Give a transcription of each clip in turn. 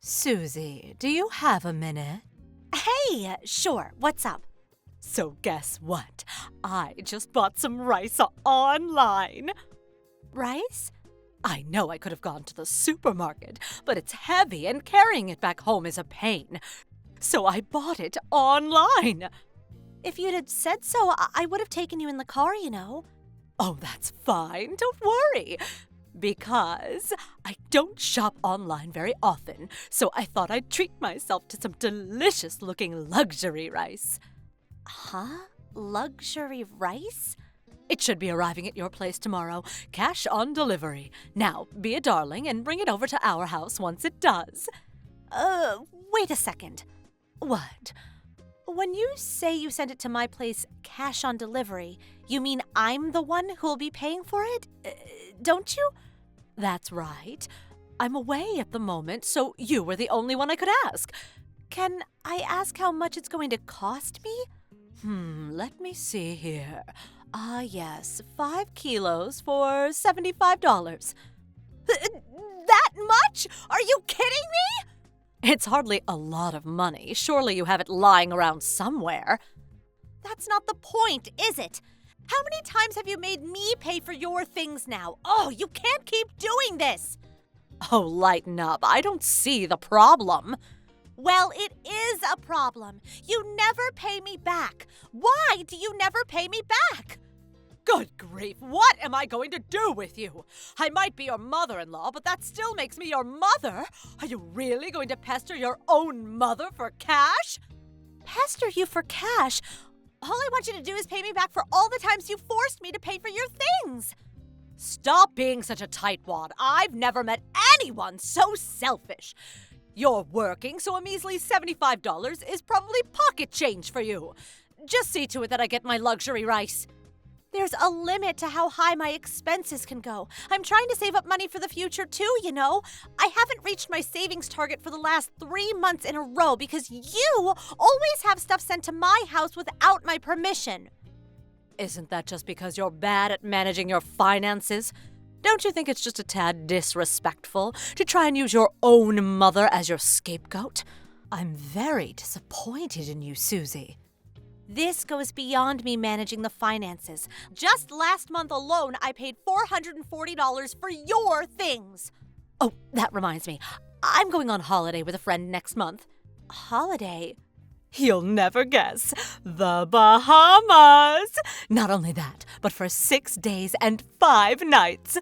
Susie, do you have a minute? Hey, sure, what's up? So guess what? I just bought some rice online. Rice? I know I could have gone to the supermarket, but it's heavy and carrying it back home is a pain. So I bought it online. If you'd had said so, I would have taken you in the car, you know. Oh, that's fine. Don't worry. Because I don't shop online very often, so I thought I'd treat myself to some delicious-looking luxury rice. Huh? Luxury rice? It should be arriving at your place tomorrow, cash on delivery. Now, be a darling and bring it over to our house once it does. Wait a second. What? When you say you send it to my place cash on delivery, you mean I'm the one who'll be paying for it? Don't you? That's right. I'm away at the moment, so you were the only one I could ask. Can I ask how much it's going to cost me? Let me see here. Yes, 5 kilos for $75. That much? Are you kidding me? It's hardly a lot of money. Surely you have it lying around somewhere. That's not the point, is it? How many times have you made me pay for your things now? Oh, you can't keep doing this. Oh, lighten up. I don't see the problem. Well, it is a problem. You never pay me back. Why do you never pay me back? Good grief, what am I going to do with you? I might be your mother-in-law, but that still makes me your mother. Are you really going to pester your own mother for cash? Pester you for cash? All I want you to do is pay me back for all the times you forced me to pay for your things. Stop being such a tightwad. I've never met anyone so selfish. You're working, so a measly $75 is probably pocket change for you. Just see to it that I get my luxury rice. There's a limit to how high my expenses can go. I'm trying to save up money for the future too, you know. I haven't reached my savings target for the last 3 months in a row because you always have stuff sent to my house without my permission. Isn't that just because you're bad at managing your finances? Don't you think it's just a tad disrespectful to try and use your own mother as your scapegoat? I'm very disappointed in you, Susie. This goes beyond me managing the finances. Just last month alone, I paid $440 for your things. Oh, that reminds me. I'm going on holiday with a friend next month. Holiday? You'll never guess. The Bahamas! Not only that, but for 6 days and 5 nights.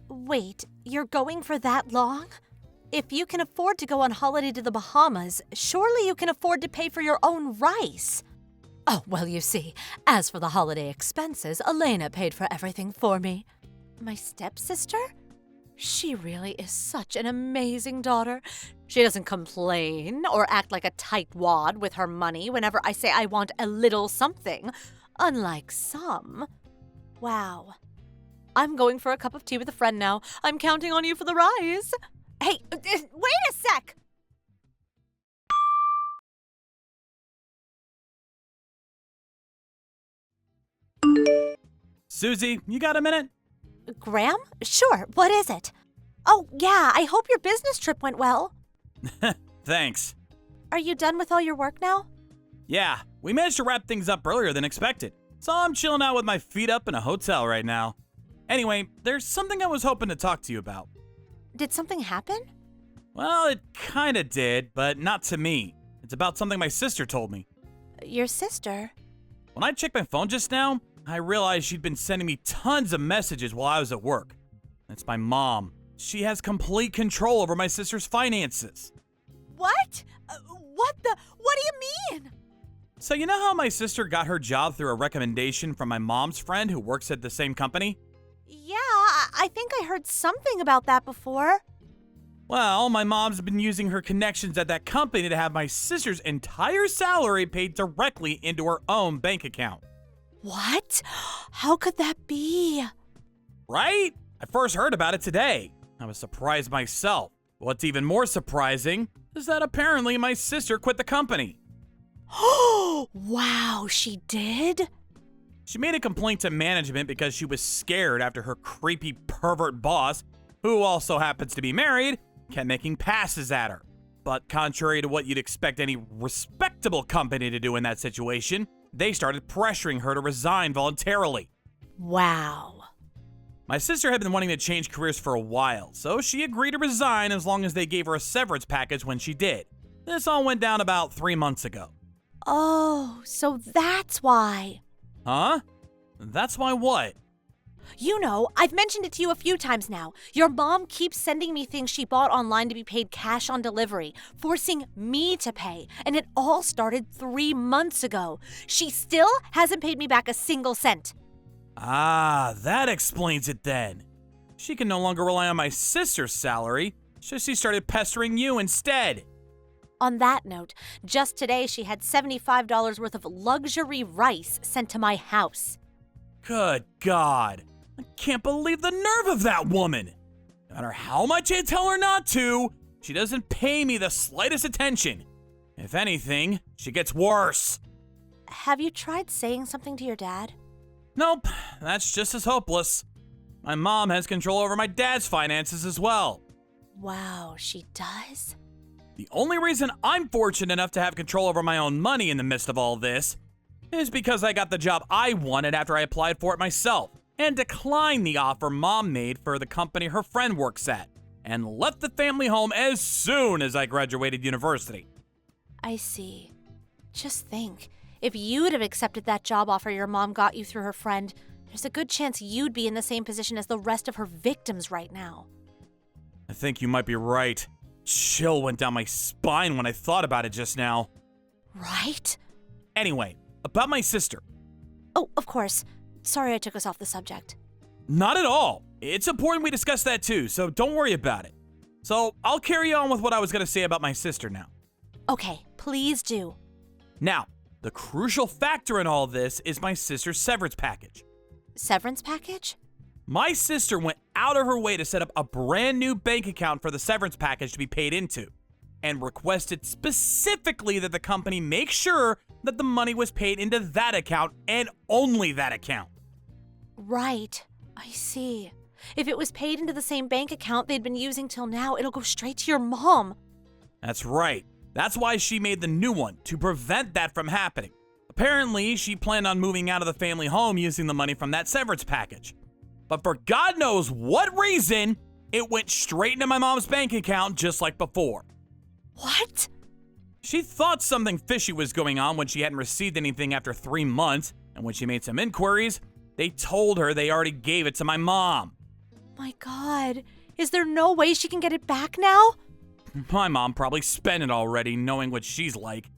Wait, you're going for that long? If you can afford to go on holiday to the Bahamas, surely you can afford to pay for your own rice. Oh, well, you see, as for the holiday expenses, Elena paid for everything for me. My stepsister? She really is such an amazing daughter. She doesn't complain or act like a tightwad with her money whenever I say I want a little something, unlike some. Wow. I'm going for a cup of tea with a friend now. I'm counting on you for the rice. Hey, wait a sec! Susie, you got a minute? Graham? Sure, what is it? Oh, yeah, I hope your business trip went well. Thanks. Are you done with all your work now? Yeah, we managed to wrap things up earlier than expected, so I'm chilling out with my feet up in a hotel right now. Anyway, there's something I was hoping to talk to you about. Did something happen? Well, it kinda did, but not to me. It's about something my sister told me. Your sister? When I checked my phone just now, I realized she'd been sending me tons of messages while I was at work. It's my mom. She has complete control over my sister's finances. What? What do you mean? So you know how my sister got her job through a recommendation from my mom's friend who works at the same company? Yeah, I think I heard something about that before. Well, my mom's been using her connections at that company to have my sister's entire salary paid directly into her own bank account. What? How could that be? Right? I first heard about it today. I was surprised myself. What's even more surprising is that apparently my sister quit the company. Oh, wow, she did? She made a complaint to management because she was scared after her creepy pervert boss, who also happens to be married, kept making passes at her. But contrary to what you'd expect any respectable company to do in that situation, they started pressuring her to resign voluntarily. Wow. My sister had been wanting to change careers for a while, so she agreed to resign as long as they gave her a severance package when she did. This all went down about 3 months ago. Oh, so that's why. Huh? That's why what? You know, I've mentioned it to you a few times now. Your mom keeps sending me things she bought online to be paid cash on delivery, forcing me to pay. And it all started 3 months ago. She still hasn't paid me back a single cent. Ah, that explains it then. She can no longer rely on my sister's salary, so she started pestering you instead. On that note, just today she had $75 worth of luxury rice sent to my house. Good God. I can't believe the nerve of that woman. No matter how much I tell her not to, she doesn't pay me the slightest attention. If anything, she gets worse. Have you tried saying something to your dad? Nope, that's just as hopeless. My mom has control over my dad's finances as well. Wow, she does? The only reason I'm fortunate enough to have control over my own money in the midst of all this is because I got the job I wanted after I applied for it myself and declined the offer Mom made for the company her friend works at and left the family home as soon as I graduated university. I see. Just think, if you'd have accepted that job offer your mom got you through her friend, there's a good chance you'd be in the same position as the rest of her victims right now. I think you might be right. Chill went down my spine when I thought about it just now. Right? Anyway, about my sister. Oh, of course. Sorry I took us off the subject. Not at all. It's important we discuss that too, so don't worry about it. So I'll carry on with what I was going to say about my sister now. Okay, please do. Now, the crucial factor in all this is my sister's severance package. Severance package? My sister went out of her way to set up a brand new bank account for the severance package to be paid into, and requested specifically that the company make sure that the money was paid into that account and only that account. Right. I see. If it was paid into the same bank account they'd been using till now, it'll go straight to your mom. That's right. That's why she made the new one, to prevent that from happening. Apparently, she planned on moving out of the family home using the money from that severance package. But for God knows what reason, it went straight into my mom's bank account just like before. What? She thought something fishy was going on when she hadn't received anything after 3 months, and when she made some inquiries, they told her they already gave it to my mom. My God. Is there no way she can get it back now? My mom probably spent it already, knowing what she's like.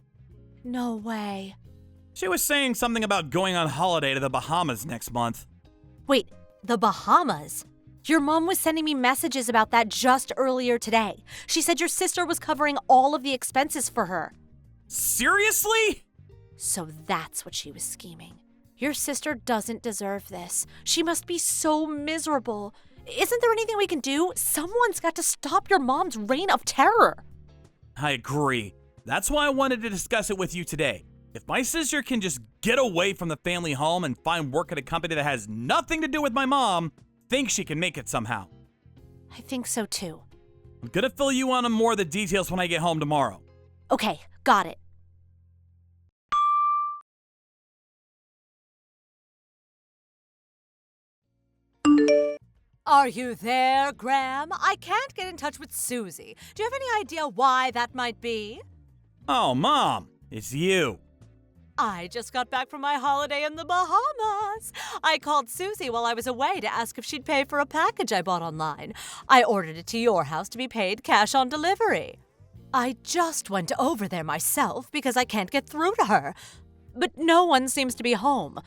No way. She was saying something about going on holiday to the Bahamas next month. Wait, the Bahamas? Your mom was sending me messages about that just earlier today. She said your sister was covering all of the expenses for her. Seriously? So that's what she was scheming. Your sister doesn't deserve this. She must be so miserable. Isn't there anything we can do? Someone's got to stop your mom's reign of terror. I agree. That's why I wanted to discuss it with you today. If my sister can just get away from the family home and find work at a company that has nothing to do with my mom, I think she can make it somehow. I think so too. I'm gonna fill you in on more of the details when I get home tomorrow. Okay, got it. Are you there, Graham? I can't get in touch with Susie. Do you have any idea why that might be? Oh, Mom, it's you. I just got back from my holiday in the Bahamas. I called Susie while I was away to ask if she'd pay for a package I bought online. I ordered it to your house to be paid cash on delivery. I just went over there myself because I can't get through to her. But no one seems to be home.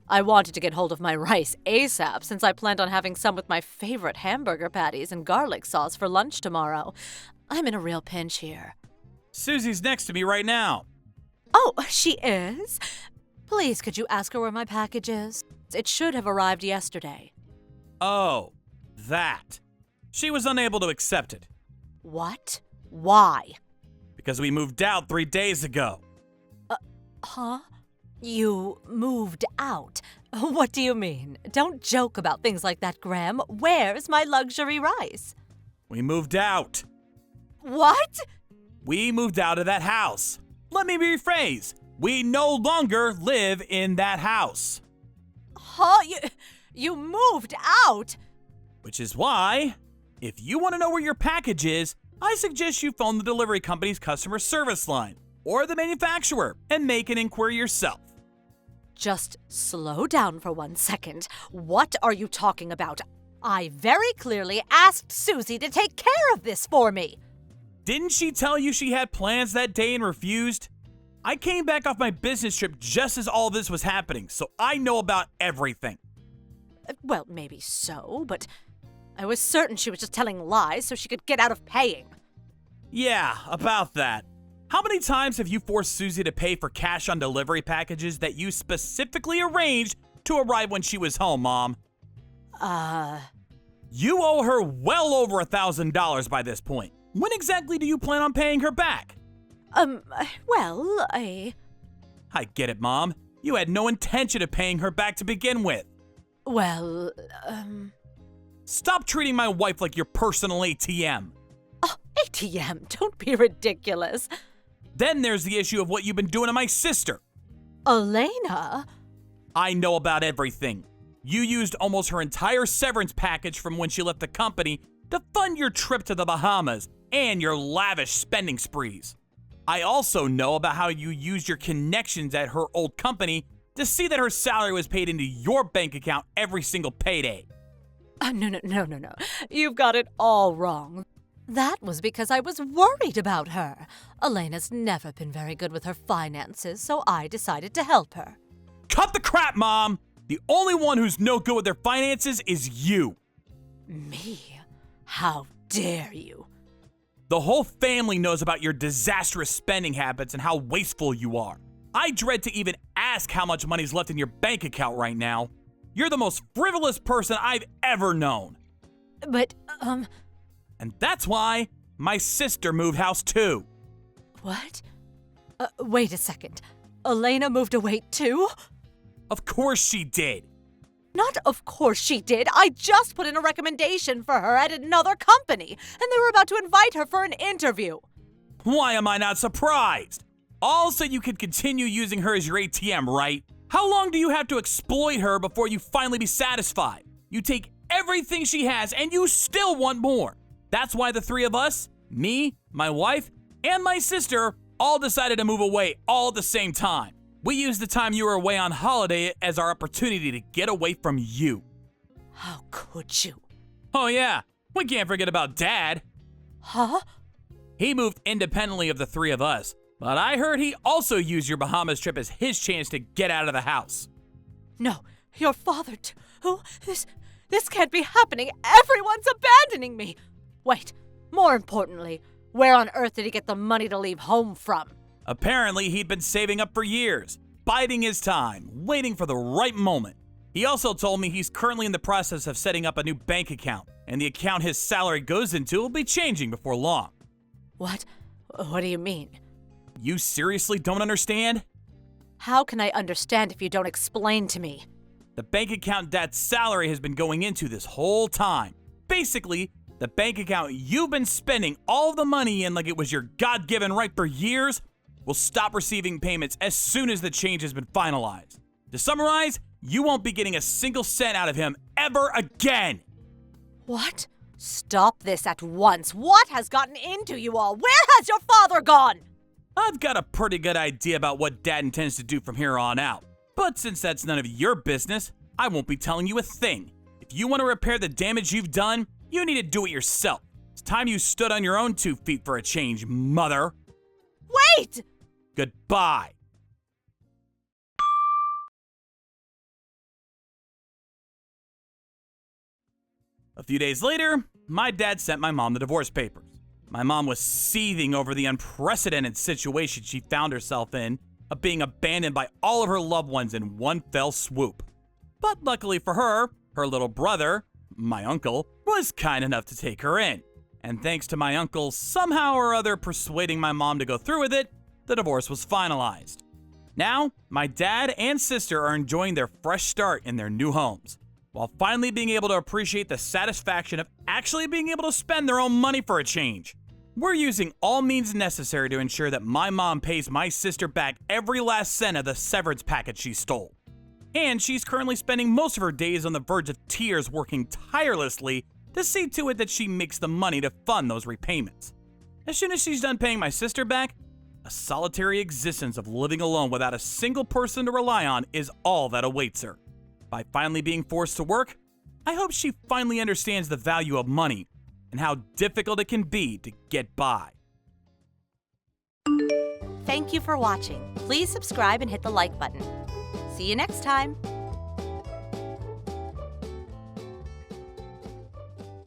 I wanted to get hold of my rice ASAP since I planned on having some with my favorite hamburger patties and garlic sauce for lunch tomorrow. I'm in a real pinch here. Susie's next to me right now. Oh, she is? Please, could you ask her where my package is? It should have arrived yesterday. Oh, that. She was unable to accept it. What? Why? Because we moved out 3 days ago. Huh? You moved out? What do you mean? Don't joke about things like that, Graham. Where's my luxury rice? We moved out. What? We moved out of that house. Let me rephrase. We no longer live in that house. Huh? You moved out? Which is why, if you want to know where your package is, I suggest you phone the delivery company's customer service line or the manufacturer and make an inquiry yourself. Just slow down for 1 second. What are you talking about? I very clearly asked Susie to take care of this for me. Didn't she tell you she had plans that day and refused? I came back off my business trip just as all this was happening, so I know about everything. Well, maybe so, but I was certain she was just telling lies so she could get out of paying. Yeah, about that. How many times have you forced Susie to pay for cash on delivery packages that you specifically arranged to arrive when she was home, Mom? You owe her well over $1,000 by this point. When exactly do you plan on paying her back? Well, I get it, Mom. You had no intention of paying her back to begin with. Well, Stop treating my wife like your personal ATM. Oh, ATM, don't be ridiculous. Then there's the issue of what you've been doing to my sister. Elena? I know about everything. You used almost her entire severance package from when she left the company to fund your trip to the Bahamas and your lavish spending sprees. I also know about how you used your connections at her old company to see that her salary was paid into your bank account every single payday. No. You've got it all wrong. That was because I was worried about her. Elena's never been very good with her finances, so I decided to help her. Cut the crap, Mom! The only one who's no good with their finances is you. Me? How dare you? The whole family knows about your disastrous spending habits and how wasteful you are. I dread to even ask how much money's left in your bank account right now. You're the most frivolous person I've ever known. But, And that's why my sister moved house too. What? Wait a second. Elena moved away too? Of course she did. Not of course she did. I just put in a recommendation for her at another company, and they were about to invite her for an interview. Why am I not surprised? All so you could continue using her as your ATM, right? How long do you have to exploit her before you finally be satisfied? You take everything she has and you still want more. That's why the three of us, me, my wife, and my sister, all decided to move away all at the same time. We used the time you were away on holiday as our opportunity to get away from you. How could you? Oh yeah, we can't forget about Dad. Huh? He moved independently of the three of us, but I heard he also used your Bahamas trip as his chance to get out of the house. No, your father too. This can't be happening. Everyone's abandoning me. Wait, more importantly, where on earth did he get the money to leave home from? Apparently, he'd been saving up for years, biding his time, waiting for the right moment. He also told me he's currently in the process of setting up a new bank account, and the account his salary goes into will be changing before long. What? What do you mean? You seriously don't understand? How can I understand if you don't explain to me? The bank account Dad's salary has been going into this whole time. Basically, the bank account you've been spending all the money in like it was your God-given right for years will stop receiving payments as soon as the change has been finalized. To summarize, you won't be getting a single cent out of him ever again. What? Stop this at once. What has gotten into you all? Where has your father gone? I've got a pretty good idea about what Dad intends to do from here on out. But since that's none of your business, I won't be telling you a thing. If you want to repair the damage you've done, you need to do it yourself. It's time you stood on your own 2 feet for a change, mother. Wait! Goodbye. A few days later, my dad sent my mom the divorce papers. My mom was seething over the unprecedented situation she found herself in of being abandoned by all of her loved ones in one fell swoop. But luckily for her, her little brother, my uncle, was kind enough to take her in. And thanks to my uncle somehow or other persuading my mom to go through with it, the divorce was finalized. Now, my dad and sister are enjoying their fresh start in their new homes, while finally being able to appreciate the satisfaction of actually being able to spend their own money for a change. We're using all means necessary to ensure that my mom pays my sister back every last cent of the severance package she stole. And she's currently spending most of her days on the verge of tears working tirelessly to see to it that she makes the money to fund those repayments. As soon as she's done paying my sister back, a solitary existence of living alone without a single person to rely on is all that awaits her. By finally being forced to work, I hope she finally understands the value of money and how difficult it can be to get by. Thank you for watching. Please subscribe and hit the like button. See you next time.